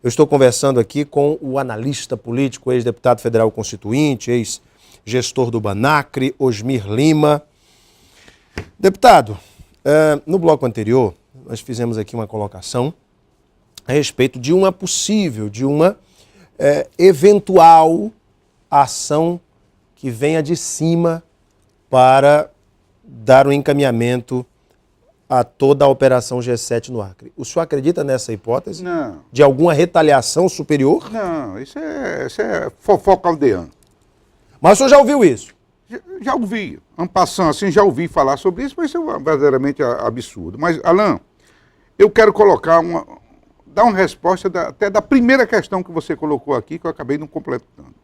Eu estou conversando aqui com o analista político, ex-deputado federal constituinte, ex-gestor do Banacre, Osmir Lima. Deputado, no bloco anterior, nós fizemos aqui uma colocação a respeito de uma possível, de uma eventual ação que venha de cima para dar um encaminhamento a toda a Operação G7 no Acre. O senhor acredita nessa hipótese? Não. De alguma retaliação superior? Não, isso é fofoca aldeã. Mas o senhor já ouviu isso? Já ouvi, en passant, assim, já ouvi falar sobre isso, mas isso é verdadeiramente absurdo. Mas, Alain, eu quero dar uma resposta até da primeira questão que você colocou aqui, que eu acabei não completando,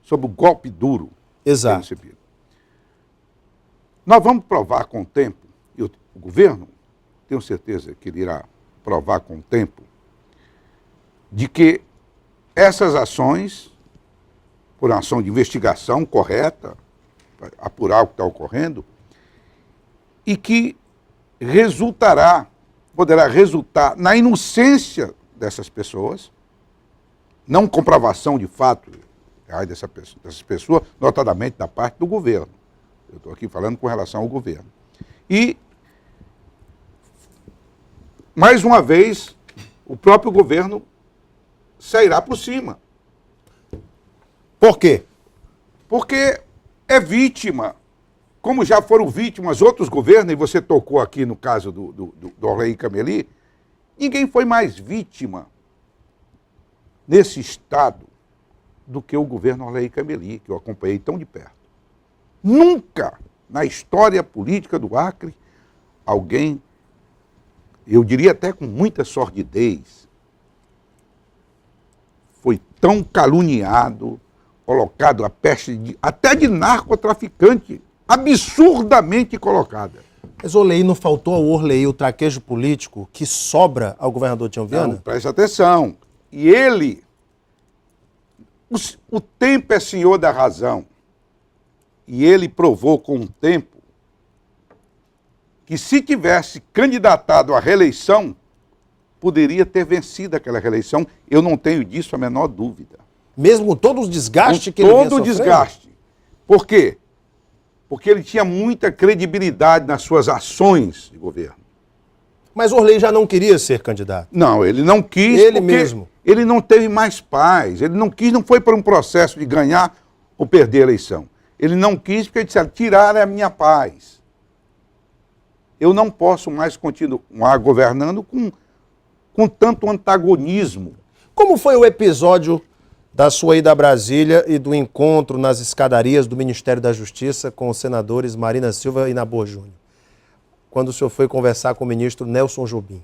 sobre o golpe duro. Exato. Recebido. Nós vamos provar com o tempo, e o governo, tenho certeza que ele irá provar com o tempo, de que essas ações, por uma ação de investigação correta, para apurar o que está ocorrendo, e que poderá resultar na inocência dessas pessoas, não comprovação de fato dessas pessoas, notadamente da parte do governo. Eu estou aqui falando com relação ao governo. E, mais uma vez, o próprio governo sairá por cima. Por quê? Porque é vítima, como já foram vítimas outros governos, e você tocou aqui no caso do Orley Cameli, ninguém foi mais vítima nesse estado do que o governo Orley Cameli, que eu acompanhei tão de perto. Nunca na história política do Acre, alguém, eu diria até com muita sordidez, foi tão caluniado, colocado a peste até de narcotraficante, absurdamente colocada. Mas Orley, não faltou ao Orley o traquejo político que sobra ao governador Tião Viana? Não, preste atenção. E ele, o tempo é senhor da razão. E ele provou com o tempo que se tivesse candidatado à reeleição, poderia ter vencido aquela reeleição. Eu não tenho disso a menor dúvida. Mesmo com todo o desgaste que ele vinha sofrendo? Todo o desgaste. Por quê? Porque ele tinha muita credibilidade nas suas ações de governo. Mas Orley já não queria ser candidato. Não, ele não quis. Ele mesmo. Ele não teve mais paz. Ele não quis, não foi por um processo de ganhar ou perder a eleição. Ele não quis porque disseram, tiraram a minha paz. Eu não posso mais continuar governando com tanto antagonismo. Como foi o episódio da sua ida a Brasília e do encontro nas escadarias do Ministério da Justiça com os senadores Marina Silva e Nabor Júnior? Quando o senhor foi conversar com o ministro Nelson Jobim.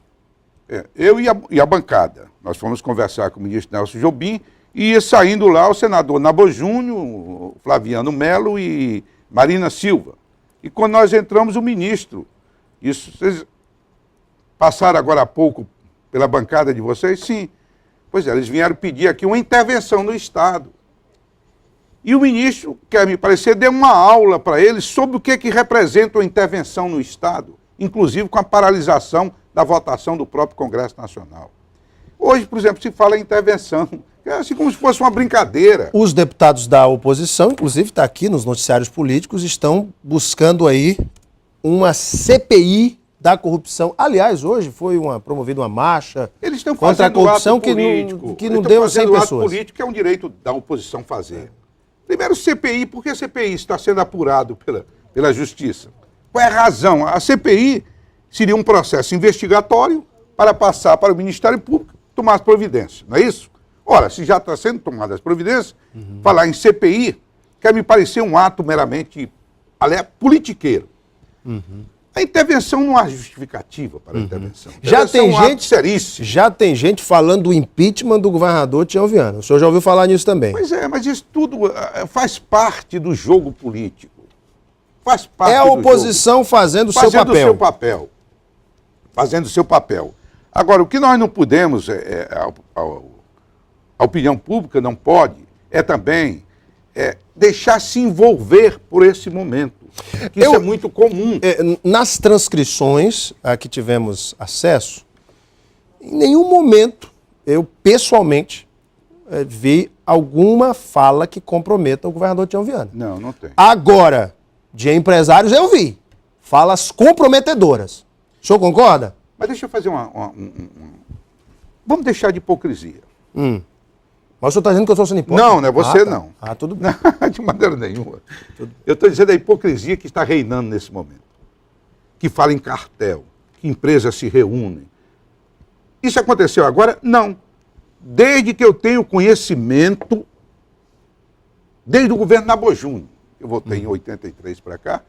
Eu e a bancada. Nós fomos conversar com o ministro Nelson Jobim e ia saindo lá o senador Nabor Júnior, Flaviano Melo e Marina Silva. E quando nós entramos, o ministro, isso, vocês passaram agora há pouco pela bancada de vocês? Sim. Pois é, eles vieram pedir aqui uma intervenção no Estado. E o ministro, quer me parecer, deu uma aula para eles sobre o que representa uma intervenção no Estado, inclusive com a paralisação da votação do próprio Congresso Nacional. Hoje, por exemplo, se fala em intervenção, é assim como se fosse uma brincadeira. Os deputados da oposição, inclusive está aqui nos noticiários políticos, estão buscando aí uma CPI da corrupção. Aliás, hoje foi promovida uma marcha contra a corrupção que não deu 100 pessoas. Ato político é um direito da oposição fazer. Primeiro, CPI, por que a CPI está sendo apurado pela Justiça? Qual é a razão? A CPI seria um processo investigatório para passar para o Ministério Público tomar as providências, não é isso? Ora, se já está sendo tomadas as providências, falar em CPI quer me parecer um ato meramente politiqueiro. A intervenção não há justificativa para a intervenção. Já tem gente falando do impeachment do governador Tião Viana. O senhor já ouviu falar nisso também? Pois é, mas isso tudo faz parte do jogo político. Faz parte a oposição fazendo o seu papel. Fazendo o seu papel. Agora, o que nós não podemos, a opinião pública não pode, também deixar se envolver por esse momento. Isso é muito comum. Nas transcrições a que tivemos acesso, em nenhum momento eu pessoalmente vi alguma fala que comprometa o governador Tião Viana. Não, não tem. Agora, de empresários eu vi falas comprometedoras. O senhor concorda? Mas deixa eu fazer Vamos deixar de hipocrisia. Mas o senhor está dizendo que eu estou sendo hipócrita? Não, não é você tá. não. Tudo bem. De maneira nenhuma. Eu estou dizendo a hipocrisia que está reinando nesse momento. Que fala em cartel, que empresas se reúnem. Isso aconteceu agora? Não. Desde que eu tenho conhecimento, desde o governo Nabojúnior, eu voltei em 83 para cá,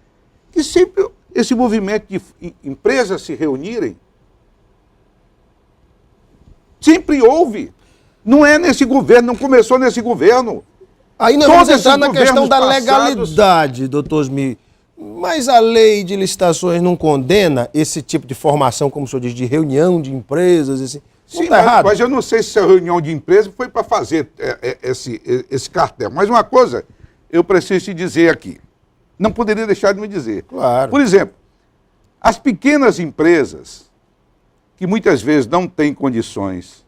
que sempre esse movimento de empresas se reunirem, sempre houve. Não é nesse governo, não começou nesse governo. Aí nós vamos entrar na questão da legalidade, doutor Osmir. Mas a lei de licitações não condena esse tipo de formação, como o senhor diz, de reunião de empresas? Sim, está errado. Mas eu não sei se a reunião de empresas foi para fazer esse cartel. Mas uma coisa, eu preciso te dizer aqui. Não poderia deixar de me dizer. Claro. Por exemplo, as pequenas empresas, que muitas vezes não têm condições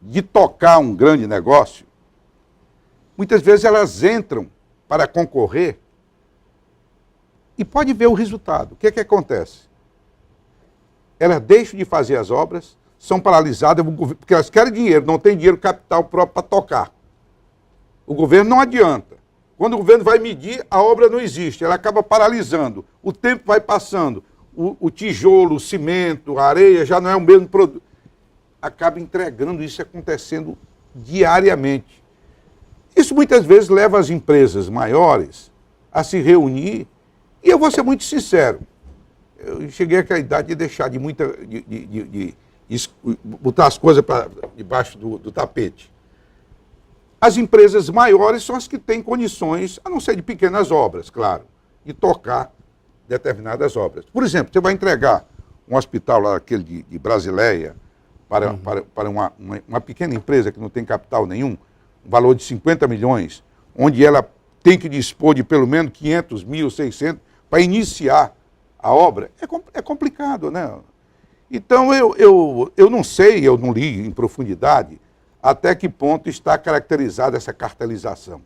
de tocar um grande negócio, muitas vezes elas entram para concorrer e pode ver o resultado. O que é que acontece? Elas deixam de fazer as obras, são paralisadas, porque elas querem dinheiro, não tem dinheiro capital próprio para tocar. O governo não adianta. Quando o governo vai medir, a obra não existe, ela acaba paralisando. O tempo vai passando, o tijolo, o cimento, a areia já não é o mesmo produto. Acaba entregando isso acontecendo diariamente. Isso muitas vezes leva as empresas maiores a se reunir. E eu vou ser muito sincero, eu cheguei àquela idade de deixar de botar as coisas debaixo do tapete. As empresas maiores são as que têm condições, a não ser de pequenas obras, claro, de tocar determinadas obras. Por exemplo, você vai entregar um hospital lá, aquele de Brasileia, para uma pequena empresa que não tem capital nenhum, um valor de 50 milhões, onde ela tem que dispor de pelo menos 500 mil, 600, para iniciar a obra, é complicado, né? Então, eu não sei, eu não li em profundidade até que ponto está caracterizada essa cartelização.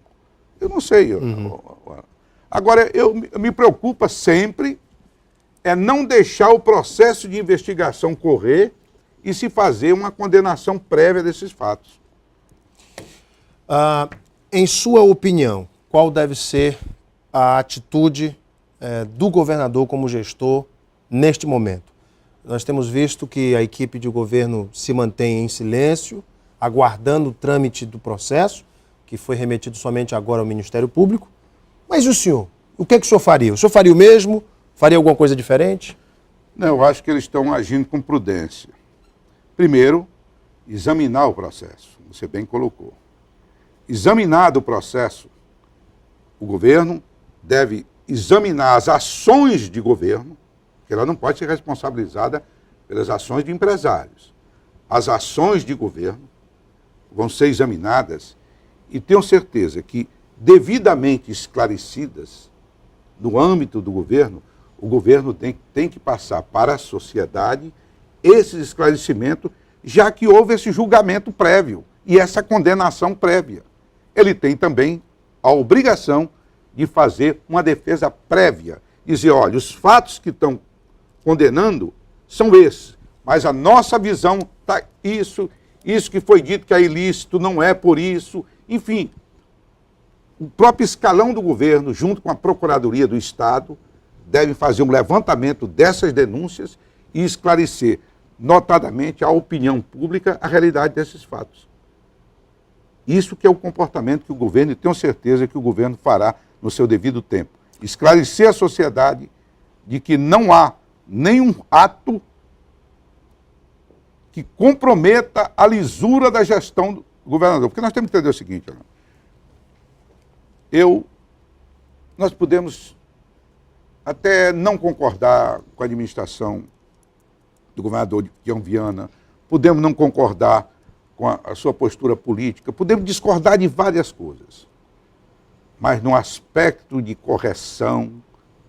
Eu não sei. Agora, me preocupa sempre não deixar o processo de investigação correr e se fazer uma condenação prévia desses fatos. Em sua opinião, qual deve ser a atitude do governador como gestor neste momento? Nós temos visto que a equipe de governo se mantém em silêncio, aguardando o trâmite do processo, que foi remetido somente agora ao Ministério Público. Mas e o senhor? O que é que o senhor faria? O senhor faria o mesmo? Faria alguma coisa diferente? Não, eu acho que eles estão agindo com prudência. Primeiro, examinar o processo, você bem colocou. Examinado o processo, o governo deve examinar as ações de governo, que ela não pode ser responsabilizada pelas ações de empresários. As ações de governo vão ser examinadas e tenho certeza que, devidamente esclarecidas no âmbito do governo, o governo tem que passar para a sociedade esse esclarecimento, já que houve esse julgamento prévio e essa condenação prévia. Ele tem também a obrigação de fazer uma defesa prévia, dizer, olha, os fatos que estão condenando são esses, mas a nossa visão está isso que foi dito que é ilícito, não é por isso, enfim. O próprio escalão do governo, junto com a Procuradoria do Estado, deve fazer um levantamento dessas denúncias e esclarecer, notadamente, à opinião pública a realidade desses fatos. Isso que é o comportamento que o governo, e tenho certeza que o governo fará no seu devido tempo. Esclarecer a sociedade de que não há nenhum ato que comprometa a lisura da gestão do governador. Porque nós temos que entender o seguinte, nós podemos até não concordar com a administração do governador Tião Viana, podemos não concordar com a sua postura política, podemos discordar de várias coisas, mas no aspecto de correção,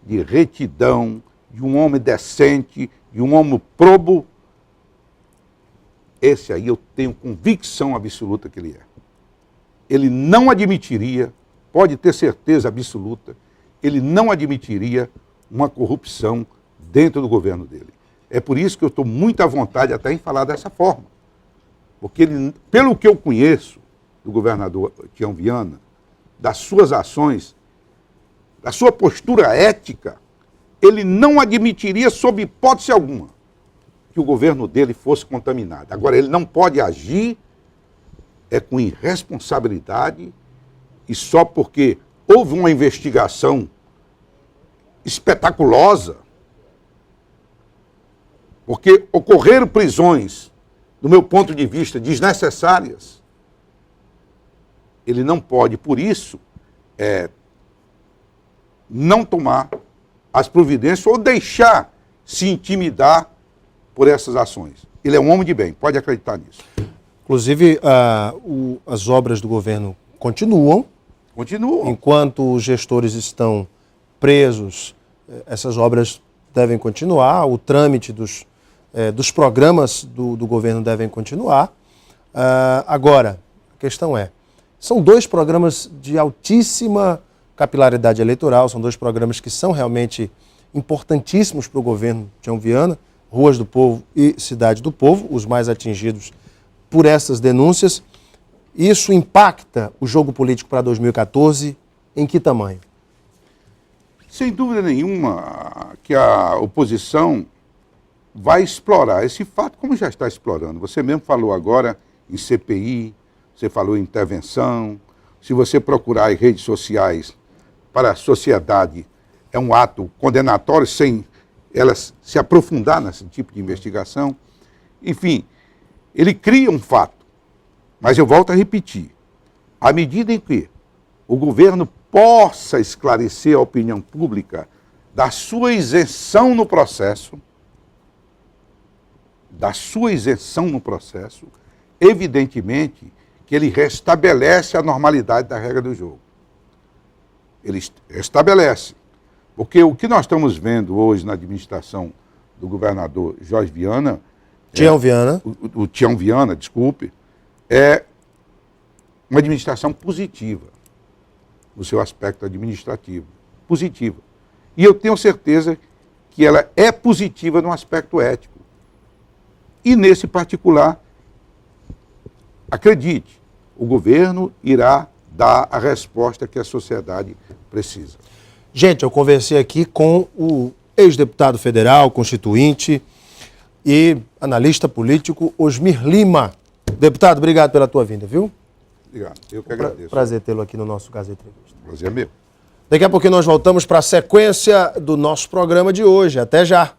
de retidão, de um homem decente, de um homem probo, esse aí eu tenho convicção absoluta que ele é. Ele não admitiria, pode ter certeza absoluta, ele não admitiria uma corrupção dentro do governo dele. É por isso que eu estou muito à vontade até em falar dessa forma. Porque ele, pelo que eu conheço do governador Tião Viana, das suas ações, da sua postura ética, ele não admitiria, sob hipótese alguma, que o governo dele fosse contaminado. Agora, ele não pode agir com irresponsabilidade e só porque houve uma investigação espetaculosa, porque ocorreram prisões, do meu ponto de vista, desnecessárias. Ele não pode, por isso, não tomar as providências ou deixar se intimidar por essas ações. Ele é um homem de bem, pode acreditar nisso. Inclusive, as obras do governo continuam. Continuam. Enquanto os gestores estão presos, essas obras devem continuar, o trâmite dos programas do governo devem continuar. Agora, a questão são dois programas de altíssima capilaridade eleitoral, são dois programas que são realmente importantíssimos para o governo Tião Viana, Ruas do Povo e Cidade do Povo, os mais atingidos por essas denúncias. Isso impacta o jogo político para 2014 em que tamanho? Sem dúvida nenhuma que a oposição vai explorar esse fato como já está explorando. Você mesmo falou agora em CPI, você falou em intervenção. Se você procurar em redes sociais para a sociedade, é um ato condenatório sem ela se aprofundar nesse tipo de investigação. Enfim, ele cria um fato. Mas eu volto a repetir, à medida em que o governo possa esclarecer a opinião pública da sua isenção no processo, evidentemente que ele restabelece a normalidade da regra do jogo. Ele restabelece. Porque o que nós estamos vendo hoje na administração do governador Jorge Viana... Tião Viana. O Tião Viana, desculpe, é uma administração positiva, no seu aspecto administrativo. Positiva. E eu tenho certeza que ela é positiva no aspecto ético. E nesse particular, acredite, o governo irá dar a resposta que a sociedade precisa. Gente, eu conversei aqui com o ex-deputado federal, constituinte e analista político Osmir Lima. Deputado, obrigado pela tua vinda, viu? Obrigado, eu que agradeço. Prazer tê-lo aqui no nosso Gazeta Entrevista. Prazer é meu. Daqui a pouquinho nós voltamos para a sequência do nosso programa de hoje. Até já!